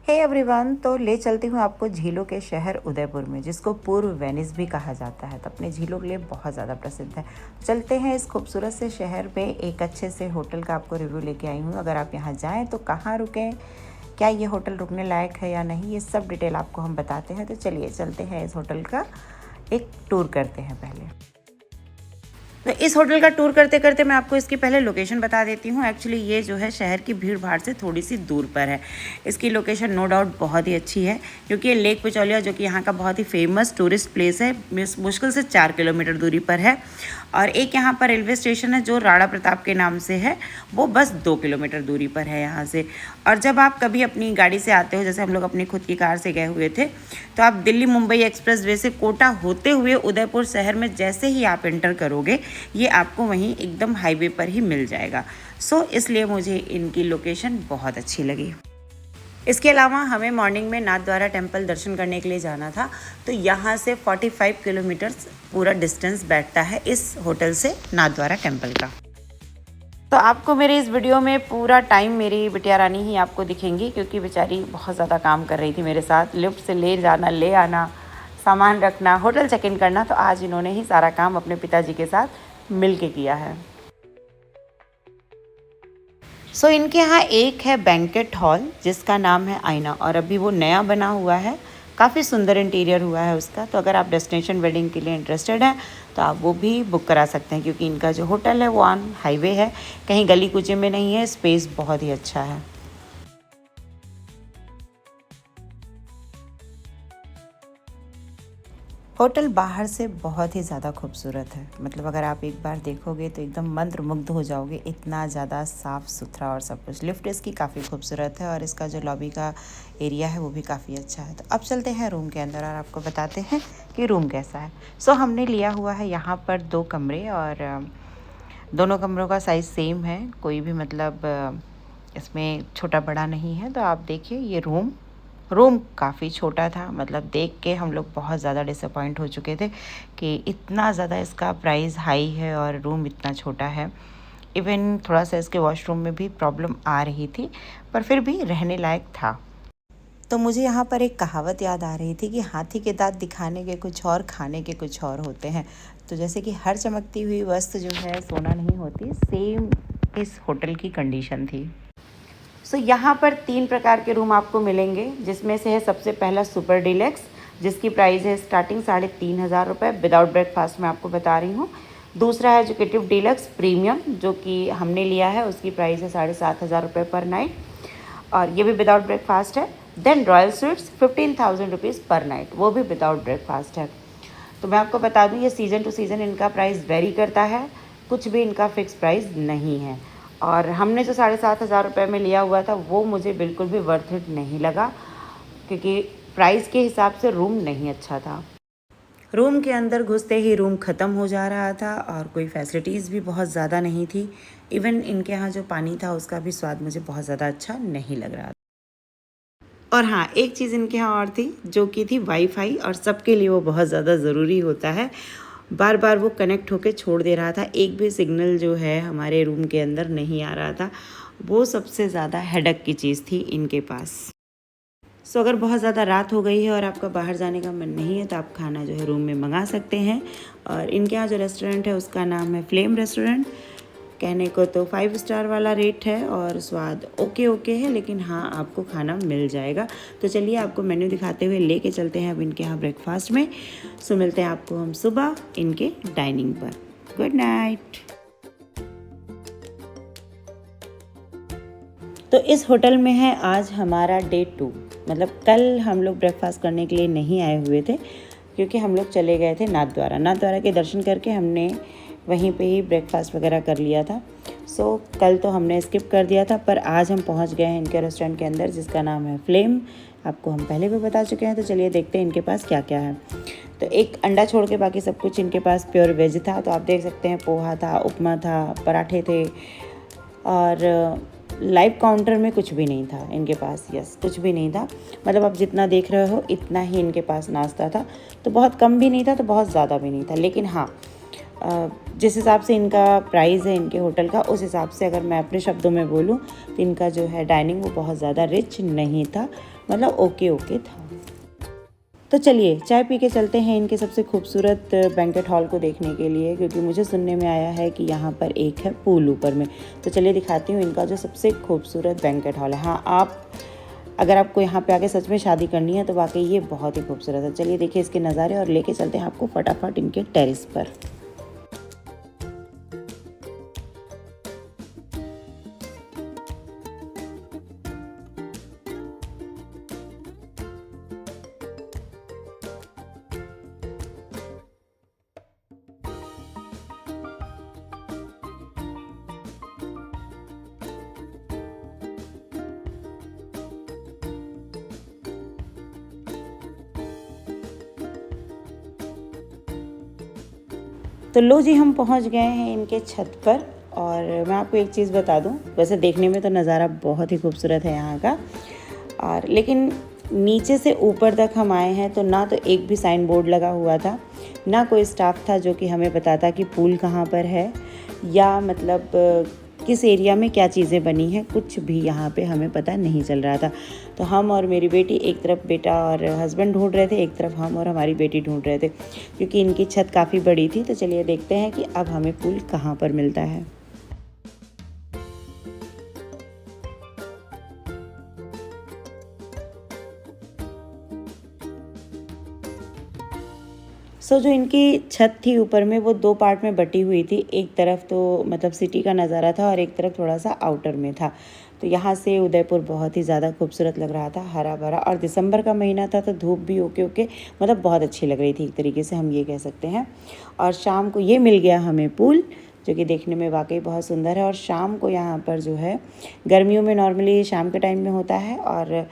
Hey everyone, तो ले चलती हूँ आपको झीलों के शहर उदयपुर में, जिसको पूर्व वेनिस भी कहा जाता है। तो अपने झीलों के लिए बहुत ज़्यादा प्रसिद्ध है। चलते हैं इस खूबसूरत से शहर पे। एक अच्छे से होटल का आपको रिव्यू लेके आई हूँ। अगर आप यहाँ जाएँ तो कहाँ रुकें, क्या ये होटल रुकने लायक है या नहीं, ये सब डिटेल आपको हम बताते हैं। तो चलिए चलते हैं इस होटल का एक टूर करते हैं पहले। तो इस होटल का टूर करते करते मैं आपको इसकी पहले लोकेशन बता देती हूँ। एक्चुअली ये जो है शहर की भीड़ भाड़ से थोड़ी सी दूर पर है। इसकी लोकेशन नो डाउट बहुत ही अच्छी है, क्योंकि ये लेक पिचौलिया जो कि यहाँ का बहुत ही फेमस टूरिस्ट प्लेस है, मुश्किल से 4 किलोमीटर दूरी पर है। और एक यहाँ पर रेलवे स्टेशन है जो राणा प्रताप के नाम से है, वो बस 2 किलोमीटर दूरी पर है यहाँ से। और जब आप कभी अपनी गाड़ी से आते हो, जैसे हम लोग अपनी खुद की कार से गए हुए थे, तो आप दिल्ली मुंबई एक्सप्रेस वे से कोटा होते हुए उदयपुर शहर में जैसे ही आप एंटर करोगे, ये आपको वहीं एकदम हाईवे पर ही मिल जाएगा। इसलिए मुझे इनकी लोकेशन बहुत अच्छी लगी। इसके अलावा हमें मॉर्निंग में नाथद्वारा टेम्पल दर्शन करने के लिए जाना था। तो यहाँ से 45 किलोमीटर पूरा डिस्टेंस बैठता है इस होटल से नाथद्वारा टेम्पल का। तो आपको मेरे इस वीडियो में पूरा टाइम मेरी बिटिया रानी ही आपको दिखेंगी, क्योंकि बेचारी बहुत ज़्यादा काम कर रही थी मेरे साथ। लिफ्ट से ले जाना, ले आना, सामान रखना, होटल चेक इन करना। तो आज इन्होंने ही सारा काम अपने पिताजी के साथ मिल के किया है। इनके यहाँ एक है बैंकेट हॉल जिसका नाम है आईना, और अभी वो नया बना हुआ है। काफ़ी सुंदर इंटीरियर हुआ है उसका। तो अगर आप डेस्टिनेशन वेडिंग के लिए इंटरेस्टेड हैं तो आप वो भी बुक करा सकते हैं, क्योंकि इनका जो होटल है वो ऑन हाईवे है, कहीं गली कूचे में नहीं है। स्पेस बहुत ही अच्छा है। होटल बाहर से बहुत ही ज़्यादा खूबसूरत है। मतलब अगर आप एक बार देखोगे तो एकदम मंत्रमुग्ध हो जाओगे, इतना ज़्यादा साफ़ सुथरा और सब कुछ। लिफ्ट इसकी काफ़ी खूबसूरत है और इसका जो लॉबी का एरिया है वो भी काफ़ी अच्छा है। तो अब चलते हैं रूम के अंदर और आपको बताते हैं कि रूम कैसा है। हमने लिया हुआ है यहाँ पर 2 कमरे, और दोनों कमरों का साइज़ सेम है। कोई भी मतलब इसमें छोटा बड़ा नहीं है। तो आप देखिए, ये रूम काफ़ी छोटा था। मतलब देख के हम लोग बहुत ज़्यादा डिसअपॉइंट हो चुके थे कि इतना ज़्यादा इसका प्राइस हाई है और रूम इतना छोटा है। इवन थोड़ा सा इसके वॉशरूम में भी प्रॉब्लम आ रही थी, पर फिर भी रहने लायक था। तो मुझे यहाँ पर एक कहावत याद आ रही थी कि हाथी के दांत दिखाने के कुछ और, खाने के कुछ और होते हैं। तो जैसे कि हर चमकती हुई वस्तु जो है सोना नहीं होती, सेम इस होटल की कंडीशन थी। यहाँ पर 3 प्रकार के रूम आपको मिलेंगे, जिसमें से है सबसे पहला सुपर डिलक्स, जिसकी प्राइस है स्टार्टिंग 3,500 रुपये विदाउट ब्रेकफास्ट में आपको बता रही हूँ। दूसरा है एजुकेटिव डिलक्स प्रीमियम, जो कि हमने लिया है, उसकी प्राइस है 7,500 रुपये पर नाइट, और ये भी विदाउट ब्रेकफास्ट है। देन रॉयल स्वीट्स 15,000 रुपीज़ पर नाइट, वो भी विदाउट ब्रेकफास्ट है। तो मैं आपको बता दूँ, ये सीज़न टू सीज़न इनका प्राइस वेरी करता है, कुछ भी इनका फिक्स प्राइस नहीं है। और हमने जो 7,500 रुपये में लिया हुआ था वो मुझे बिल्कुल भी वर्थ इट नहीं लगा, क्योंकि प्राइस के हिसाब से रूम नहीं अच्छा था। रूम के अंदर घुसते ही रूम ख़त्म हो जा रहा था, और कोई फैसिलिटीज़ भी बहुत ज़्यादा नहीं थी। इवन इनके यहाँ जो पानी था उसका भी स्वाद मुझे बहुत ज़्यादा अच्छा नहीं लग रहा था। और हाँ, एक चीज़ इनके यहाँ और थी, जो कि थी वाईफाई, और सबके लिए वो बहुत ज़्यादा ज़रूरी होता है। बार बार वो कनेक्ट होके छोड़ दे रहा था, एक भी सिग्नल जो है हमारे रूम के अंदर नहीं आ रहा था। वो सबसे ज़्यादा हेडेक की चीज़ थी इनके पास। अगर बहुत ज़्यादा रात हो गई है और आपका बाहर जाने का मन नहीं है, तो आप खाना जो है रूम में मंगा सकते हैं। और इनके यहाँ जो रेस्टोरेंट है उसका नाम है फ्लेम रेस्टोरेंट। कहने को तो 5 स्टार वाला रेट है, और स्वाद ओके है, लेकिन हाँ, आपको खाना मिल जाएगा। तो चलिए आपको मेन्यू दिखाते हुए लेके चलते हैं अब इनके यहाँ ब्रेकफास्ट में। मिलते हैं आपको हम सुबह इनके डाइनिंग पर। Good night. तो इस होटल में है आज हमारा डे 2। मतलब कल हम लोग ब्रेकफास्ट करने के लिए नहीं आए हुए थे, क्योंकि हम लोग चले गए थे नाथद्वारा के दर्शन करके हमने वहीं पे ही ब्रेकफास्ट वगैरह कर लिया था। कल तो हमने स्किप कर दिया था, पर आज हम पहुंच गए हैं इनके रेस्टोरेंट के अंदर, जिसका नाम है फ्लेम। आपको हम पहले भी बता चुके हैं। तो चलिए देखते हैं इनके पास क्या क्या है। तो एक अंडा छोड़ के बाकी सब कुछ इनके पास प्योर वेज था। तो आप देख सकते हैं, पोहा था, उपमा था, पराठे थे, और लाइव काउंटर में कुछ भी नहीं था इनके पास। कुछ भी नहीं था। मतलब आप जितना देख रहे हो इतना ही इनके पास नाश्ता था। तो बहुत कम भी नहीं था, तो बहुत ज़्यादा भी नहीं था। लेकिन हाँ, जिस हिसाब से इनका प्राइस है इनके होटल का, उस हिसाब से अगर मैं अपने शब्दों में बोलूँ तो इनका जो है डाइनिंग वो बहुत ज़्यादा रिच नहीं था, मतलब ओके था। तो चलिए चाय पी के चलते हैं इनके सबसे खूबसूरत बैंकेट हॉल को देखने के लिए, क्योंकि मुझे सुनने में आया है कि यहाँ पर एक है पूल ऊपर में। तो चलिए दिखाती हूँ इनका जो सबसे खूबसूरत बैंकेट हॉल है। हाँ, अगर आपको यहाँ पे आके सच में शादी करनी है तो वाकई ये बहुत ही खूबसूरत है। चलिए देखिए इसके नज़ारे और लेके चलते हैं आपको फटाफट इनके टेरेस पर। तो लो जी, हम पहुंच गए हैं इनके छत पर। और मैं आपको एक चीज़ बता दूं, वैसे देखने में तो नज़ारा बहुत ही खूबसूरत है यहाँ का, और लेकिन नीचे से ऊपर तक हम आए हैं तो ना तो एक भी साइन बोर्ड लगा हुआ था, ना कोई स्टाफ था जो कि हमें बताता कि पूल कहाँ पर है या मतलब किस एरिया में क्या चीज़ें बनी हैं, कुछ भी यहाँ पे हमें पता नहीं चल रहा था। तो हम और मेरी बेटी, एक तरफ बेटा और हस्बैंड ढूंढ रहे थे, एक तरफ हम और हमारी बेटी ढूंढ रहे थे, क्योंकि इनकी छत काफ़ी बड़ी थी। तो चलिए देखते हैं कि अब हमें पूल कहाँ पर मिलता है। जो इनकी छत थी ऊपर में, वो 2 पार्ट में बटी हुई थी। एक तरफ तो मतलब सिटी का नज़ारा था और एक तरफ थोड़ा सा आउटर में था। तो यहाँ से उदयपुर बहुत ही ज़्यादा खूबसूरत लग रहा था, हरा भरा, और दिसंबर का महीना था तो धूप भी ओके मतलब बहुत अच्छी लग रही थी, एक तरीके से हम ये कह सकते हैं। और शाम को ये मिल गया हमें पूल, जो कि देखने में वाकई बहुत सुंदर है। और शाम को यहाँ पर जो है, गर्मियों में नॉर्मली शाम के टाइम में होता है और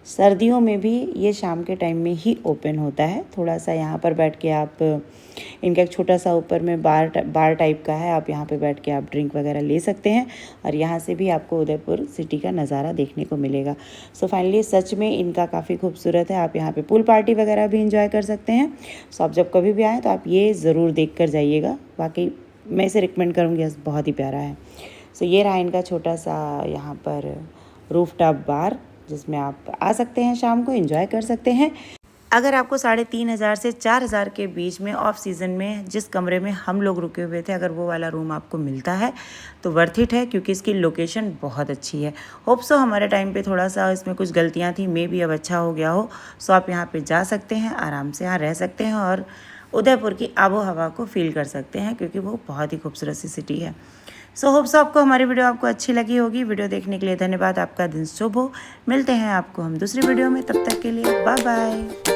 सर्दियों में भी ये शाम के टाइम में ही ओपन होता है। थोड़ा सा यहाँ पर बैठ के आप, इनका एक छोटा सा ऊपर में बार टाइप का है, आप यहाँ पे बैठ के आप ड्रिंक वगैरह ले सकते हैं और यहाँ से भी आपको उदयपुर सिटी का नज़ारा देखने को मिलेगा। सो फाइनली सच में इनका काफ़ी खूबसूरत है। आप यहाँ पे पूल पार्टी वगैरह भी इंजॉय कर सकते हैं। सो आप जब कभी भी आएँ तो आप ये ज़रूर देख कर जाइएगा, वाकई मैं इसे रिकमेंड करूँगी, बहुत ही प्यारा है। सो ये रहा इनका छोटा सा यहाँ पर रूफ टॉप बार, जिसमें आप आ सकते हैं, शाम को एंजॉय कर सकते हैं। अगर आपको 3,500 से 4,000 के बीच में ऑफ सीज़न में जिस कमरे में हम लोग रुके हुए थे, अगर वो वाला रूम आपको मिलता है तो वर्थ इट है, क्योंकि इसकी लोकेशन बहुत अच्छी है। होप सो हमारे टाइम पे थोड़ा सा इसमें कुछ गलतियां थी, मे भी अब अच्छा हो गया हो। सो आप यहाँ पे जा सकते हैं, आराम से यहाँ रह सकते हैं और उदयपुर की आबो हवा को फील कर सकते हैं, क्योंकि वो बहुत ही खूबसूरत सी सिटी है। सो होप्स आपको हमारी वीडियो आपको अच्छी लगी होगी। वीडियो देखने के लिए धन्यवाद। आपका दिन शुभ हो। मिलते हैं आपको हम दूसरी वीडियो में, तब तक के लिए बाय बाय।